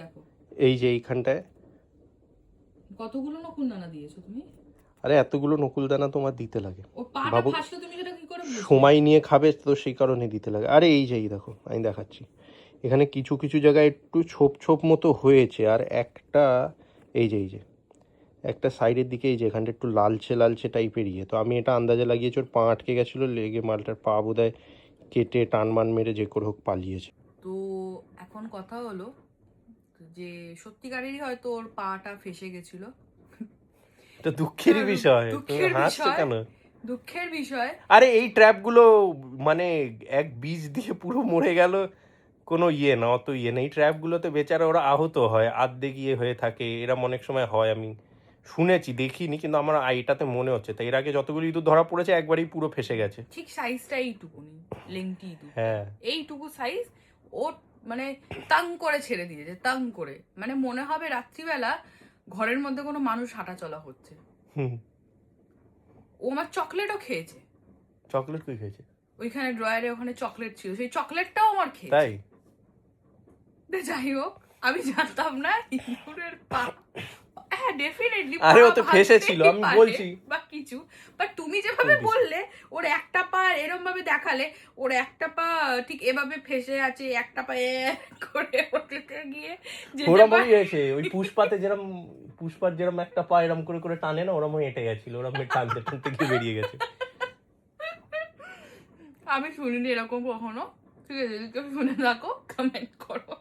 দেখো এই যে এইখানটায় কতগুলো নকুলদানা দিয়েছো তুমি? আরে এতগুলো নকুলদানা তোমার দিতে লাগে, ও পাটা বাবু ফাসলো, তুমি সেটা কি করে বুঝলে? সময় নিয়ে খাবে তো সেই কারণে দিতে লাগে। আরে এই যে এই দেখো আমি দেখাচ্ছি, এখানে কিছু কিছু জায়গায় একটু ছোপ ছোপ মতো হয়েছে, আর একটা এই যে একটা সাইডের দিকে এই যে এখানটা একটু লালচে লালচে টাইপের ইয়ে, তো আমি এটা আন্দাজে লাগিয়েছি ওর পা আটকে গেছিলো, লেগে মালটার পা বোধহয় কেটে টানমান মেরে যে করে হোক পালিয়েছে। তো এখন কথা হলো যে সত্যিকারেরই হয়তো ওর পাটা ফেসে গেছিল। এটা দুঃখেরই বিষয়, তুমি দুঃখের হাসছো বিষয়, কেন? দুঃখের বিষয়। আরে এই ট্র্যাপগুলো মানে এক বীজ দিয়ে পুরো মরে গেল, কোনো ইয়ে না, অত ইয়ে নেই। ট্র্যাপগুলোতে বেচারা ওরা আহত হয়, আর্ধেক ইয়ে হয়ে থাকে, এরম অনেক সময় হয়। আমি শুনেছি, দেখিনি, কিন্তু আমার এটাতে মনে হচ্ছে। তাই এর আগে যতগুলো ইঁদুর ধরা পড়েছে একবারই পুরো ফেসে গেছে। ঠিক সাইজটা এইটুকুনি, লেংটি ইঁদুর, হ্যাঁ এইটুকু সাইজ। ও মানে তাং করে ছেড়ে দিয়েছে, তাং করে, মানে মনে হবে রাত্রিবেলা ঘরের মধ্যে কোনো মানুষ হাঁটা চলা হচ্ছে। ও আমার চকলেটও খেয়েছে। চকলেট কই খেয়েছে? ওইখানে ড্রয়ারে ওখানে চকলেট ছিল, সেই চকলেটটাও আমার খেয়েছে। তাই? যাই হোক, আমি জানতাম না ইঁদুরের পা, হ্যাঁ ডেফিনেটলি আরে ও তো ফেসেছিল, আমি বলছি। বা কিছু, বাট তুমি যেভাবে বললে ওর একটা পা এরকম ভাবে দেখালে, ওর একটা পা ঠিক এভাবে ফেসে আছে, একটা পা করে ওটাতে গিয়ে ওরম ওই এসে ওই পুষ্পাতে যেরম, পুষ্পার যেরম একটা পা এরম করে করে টানে না, ওরম হেঁটে গেছিল, ওরম টানতে টানতে গিয়ে বেরিয়ে গেছে। আমি শুনিনি এরকম কখনো। ঠিক আছে, যদি কেউ শুনে থাকো কমেন্ট করো।